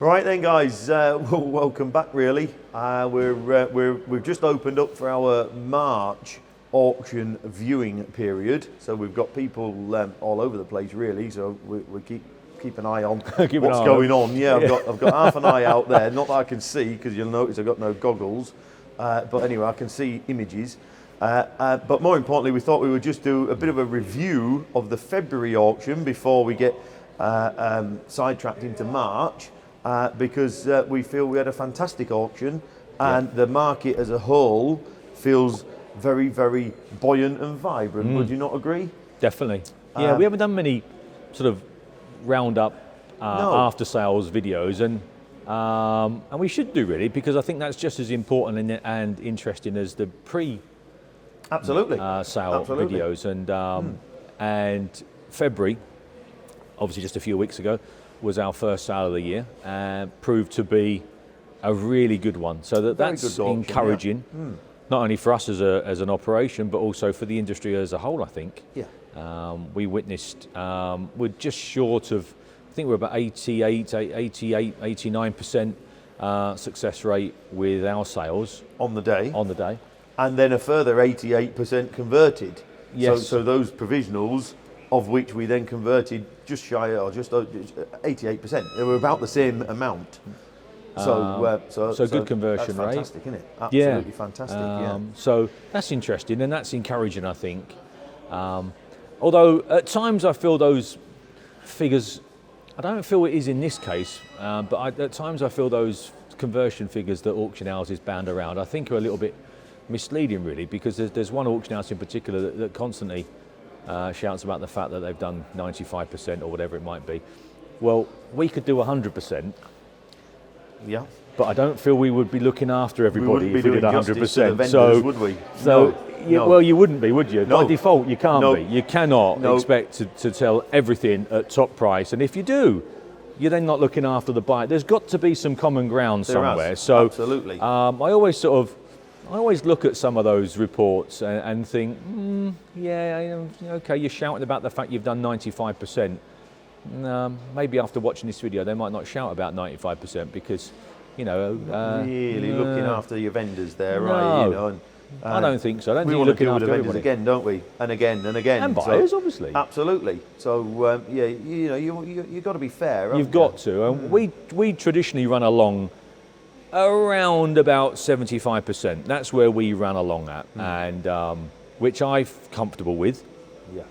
Right then, guys. Welcome back. Really, we've just opened up for our March auction viewing period. So we've got people all over the place, really. So we keep an eye on what's going on. Yeah, I've got half an eye out there. Not that I can see, because you'll notice I've got no goggles. But anyway, I can see images. But more importantly, we thought we would just do a bit of a review of the February auction before we get sidetracked into March. Because we feel we had a fantastic auction, and the market as a whole feels very, very buoyant and vibrant. Would you not agree? Definitely. Yeah, we haven't done many sort of roundup after sales videos, and we should do, really, because I think that's just as important and interesting as the sale videos. And February, obviously just a few weeks ago, was our first sale of the year, and proved to be a really good one. So that's auction, encouraging, not only for us as an operation, but also for the industry as a whole, I think. Yeah. We witnessed, we're just short of, I think we're about 89% success rate with our sales. On the day. On the day. And then a further 88% converted. Yes. So those provisionals, of which we then converted just shy or just 88%. They were about the same amount. So good conversion rate. Fantastic, isn't it? Absolutely fantastic. Yeah. So that's interesting, and that's encouraging, I think. Although at times I feel those figures, I don't feel it is in this case, but at times I feel those conversion figures that auction houses bound around, I think are a little bit misleading, really, because there's one auction house in particular that constantly shouts about the fact that they've done 95% or whatever it might be. Well, we could do 100%. Yeah. But I don't feel we would be looking after everybody if we did 100%. Vendors, would we? No. Well, you wouldn't be, would you? No. By default, you can't be. You cannot expect to sell everything at top price. And if you do, you're then not looking after the buyer. There's got to be some common ground somewhere. So absolutely. I always look at some of those reports and think, okay, you're shouting about the fact you've done 95%. Maybe after watching this video, they might not shout about 95% because, really looking after your vendors there, right? And, I don't think so. I don't we think want you're to deal looking with the after vendors everybody. again, don't we? And again and again. And buyers, obviously. Absolutely. So you've got to be fair. You've got to. And we traditionally run along around about 75%. That's where we run along at, and which I'm comfortable with. Yeah.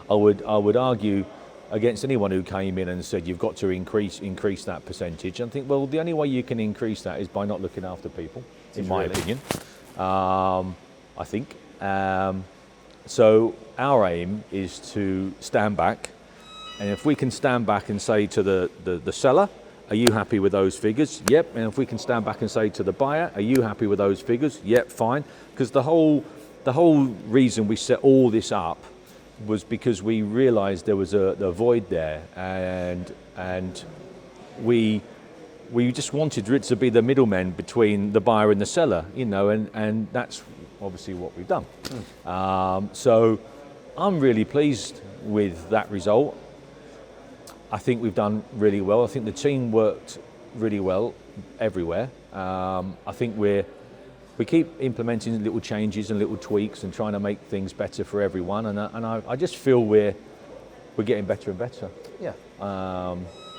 I would argue against anyone who came in and said you've got to increase that percentage. And I think, well, the only way you can increase that is by not looking after people, in my opinion. I think. So our aim is to stand back, and if we can stand back and say to the seller, are you happy with those figures? Yep. And if we can stand back and say to the buyer, are you happy with those figures? Yep, fine. Because the whole reason we set all this up was because we realised there was a void there, and we just wanted it to be the middleman between the buyer and the seller, and that's obviously what we've done. So I'm really pleased with that result. I think we've done really well. I think the team worked really well everywhere. I think we keep implementing little changes and little tweaks and trying to make things better for everyone. And I just feel we're getting better and better. Yeah.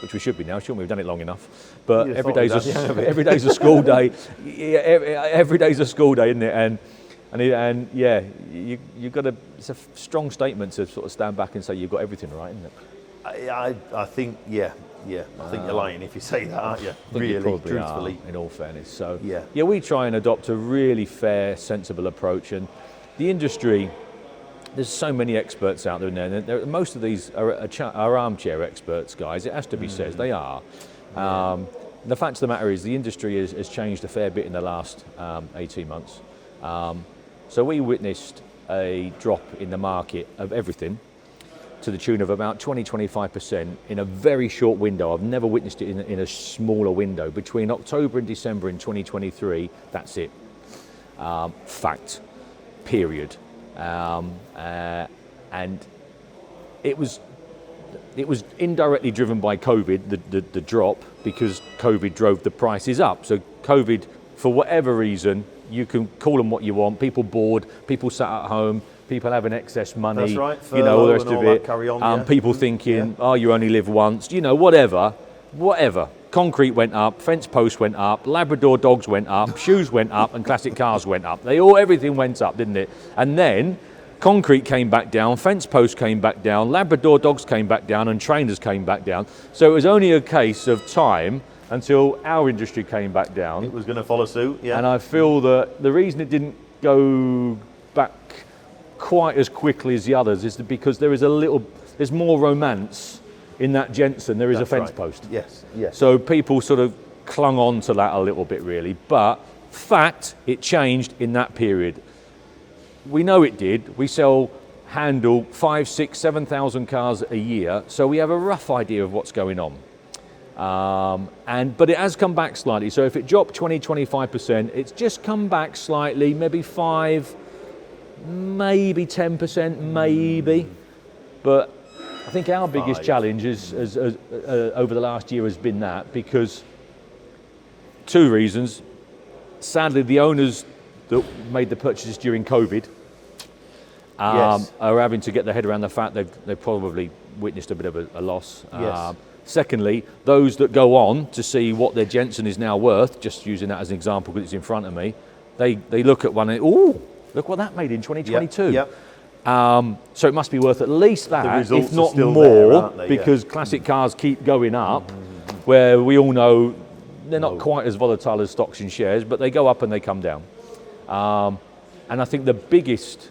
Which we should be now, shouldn't we? We've done it long enough. But every day's a school day. Every day's a school day, isn't it? And you've got it's a strong statement to sort of stand back and say you've got everything right, isn't it? I think, I think you're lying if you say that, aren't you? Really, truthfully. In all fairness. So, we try and adopt a really fair, sensible approach. And the industry, there's so many experts out there, and most of these are armchair experts, guys. It has to be said, they are. The fact of the matter is the industry has changed a fair bit in the last 18 months. So we witnessed a drop in the market of everything to the tune of about 20-25% in a very short window. I've never witnessed it in a smaller window. Between October and December in 2023, that's it. Fact. Period. And it was it was indirectly driven by COVID, the drop, because COVID drove the prices up. So COVID, for whatever reason, you can call them what you want, people bored, people sat at home, people having excess money, That's right. you know, all the rest and of all it. that carry on, People thinking, oh, you only live once, you know, whatever. Concrete went up, fence posts went up, Labrador dogs went up, shoes went up, and classic cars went up. Everything went up, didn't it? And then concrete came back down, fence posts came back down, Labrador dogs came back down, and trainers came back down. So it was only a case of time until our industry came back down. It was going to follow suit, yeah. And I feel that the reason it didn't go back quite as quickly as the others is because there's more romance in that Jensen there is a fence post. Yes. So people sort of clung on to that a little bit, really. But fact, it changed in that period. We know it did. We handle 5, 6, 7,000 cars a year, so we have a rough idea of what's going on. But it has come back slightly. So if it dropped 20-25%, it's just come back slightly, maybe 5, maybe 10%, maybe. But I think our biggest challenge is over the last year has been that, because 2 reasons. Sadly, the owners that made the purchases during COVID are having to get their head around the fact they've probably witnessed a bit of a loss. Secondly, those that go on to see what their Jensen is now worth, just using that as an example because it's in front of me, they look at one and, oh, look what that made in 2022. So it must be worth at least that, if not more, because classic cars keep going up, where we all know they're not quite as volatile as stocks and shares, but they go up and they come down. And I think the biggest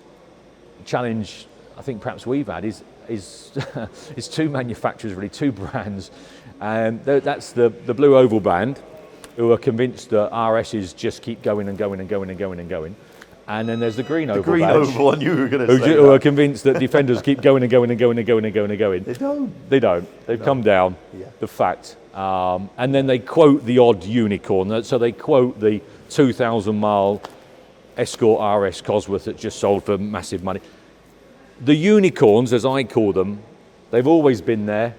challenge I think perhaps we've had is 2 manufacturers, really, 2 brands, and that's the Blue Oval brand, who are convinced that RSs just keep going and going and going and going and going. And then there's the Green Oval Green badge, Oval, I knew you were going to say who are convinced that Defenders keep going and going and going and going and going and going. They don't. They've come down, the fact. And then they quote the odd unicorn. So they quote the 2,000 mile Escort RS Cosworth that just sold for massive money. The unicorns, as I call them, they've always been there.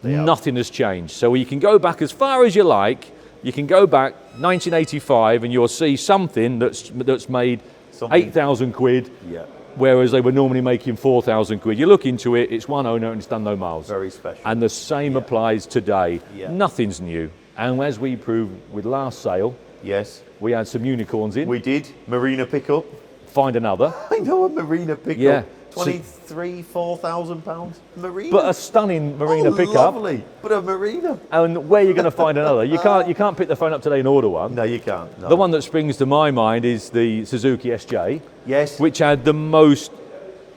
Nothing has changed. So you can go back as far as you like. You can go back 1985 and you'll see something that's made 8,000 quid, whereas they were normally making 4,000 quid. You look into it, it's one owner and it's done no miles. Very special. And the same applies today. Nothing's new. And as we proved with last sale, we had some unicorns in. We did. Marina pickup. Find another. I know a Marina pickup. 4,000 pounds Marina. But a stunning Marina pickup. Lovely. But a Marina. And where are you going to find another? You can't pick the phone up today and order one. No, you can't. No. The one that springs to my mind is the Suzuki SJ. Yes. Which had the most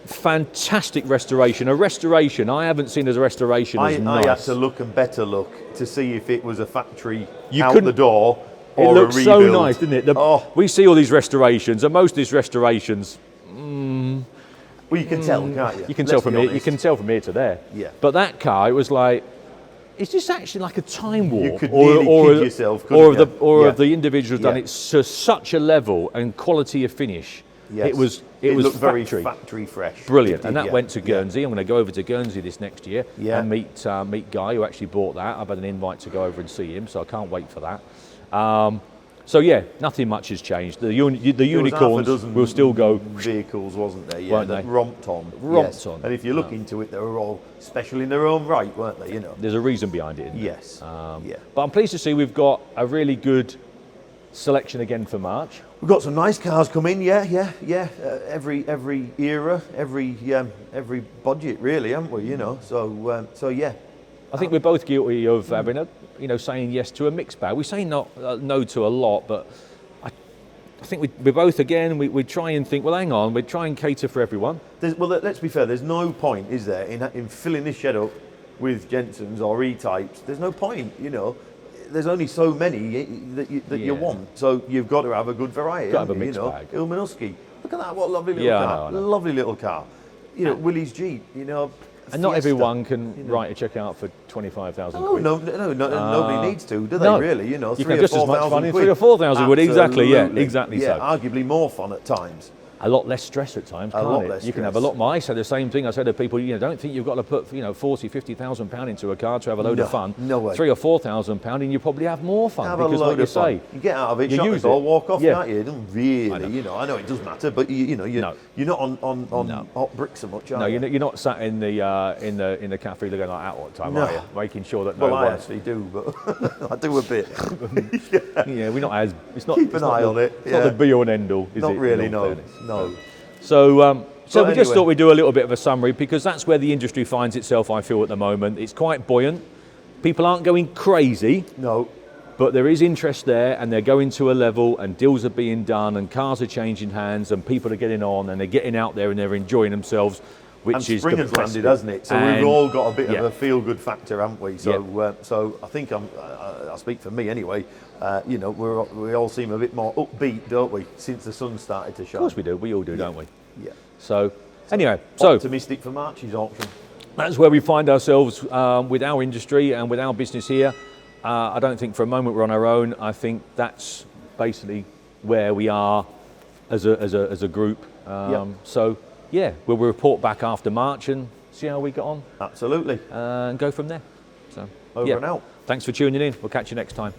fantastic restoration. A restoration I haven't seen as a restoration as nice. I had to look and better look to see if it was a factory out the door or it looks a so rebuild. nice, didn't it? We see all these restorations, and most of these restorations. Well, you can tell, can't you? You can tell from here. You can tell from here to there. Yeah. But that car, it was like, is this actually like a time warp? You could nearly kid yourself, couldn't you? Have the individuals done it to such a level and quality of finish? Yes. It was looked factory. very factory fresh. Brilliant. And that went to Guernsey. I'm going to go over to Guernsey this next year and meet Guy, who actually bought that. I've had an invite to go over and see him, so I can't wait for that. So nothing much has changed. The unicorns will still go. Vehicles, wasn't there? Yeah, weren't that they? romped on. On. And if you look into it, they were all special in their own right, weren't they? You know. There's a reason behind it. Yes. But I'm pleased to see we've got a really good selection again for March. We've got some nice cars coming. Every era, every budget, really, haven't we? You know. So yeah. I think we're both guilty of having saying yes to a mixed bag. We say no to a lot, but I think we're both, again, we try and think, well, hang on, we try and cater for everyone. Let's be fair, there's no point, is there, in filling this shed up with Jensens or E-types. There's no point, you know. There's only so many that you want, so you've got to have a good variety. Got to have a mixed bag. Ilmanovsky, look at that, what a lovely little car. I know. Lovely little car. You know, Willie's Jeep, you know. And not everyone can write a cheque out for 25,000 quid. No, nobody needs to, do they? No. Really, you know, you 3,000 can or have just as 4,000 much fun in quid. 3,000 or 4,000 quid. Exactly, Absolutely. exactly so. Arguably more fun at times. a lot less stress at times, can't lot it? less You can have a stress. lot more. I say the same thing. I say to people, don't think you've got to put, 40, 50,000 pound into a car to have a load of fun. No way. 3,000 or 4,000 pound, and you probably have more fun Have because, a load like you of fun. say, You get out of it, you shut the use door, it. walk off. Yeah. Can't you? It doesn't really. I know it does matter, but you're not on hot bricks so much. No, Are you? you're not sat in the cafe looking like that all the time, No. are you? Making sure that Well, no I one. actually do, but I do a bit. Yeah, we're not as. It's not. Keep it's an not eye the- on it, It's not yeah. the be all and end all, is Not it? really, in all no. fairness? No. So we just anyway. thought we'd do a little bit of a summary because that's where the industry finds itself, I feel, at the moment. It's quite buoyant. People aren't going crazy, No. but there is interest there and they're going to a level and deals are being done and cars are changing hands and people are getting on and they're getting out there and they're enjoying themselves, which And is spring has the landed, hasn't it? So And- we've all got a bit yeah. of a feel-good factor, haven't we? So, so I think I speak for me anyway. We all seem a bit more upbeat, don't we, since the sun started to shine? Of course we do. We all do, don't we? Yeah. So anyway, so Optimistic for March's auction. that's where we find ourselves with our industry and with our business here. I don't think for a moment we're on our own. I think that's basically where we are as a group. So yeah, we'll report back after March and see how we got on Absolutely. and go from there. So Over and out. Thanks for tuning in. We'll catch you next time.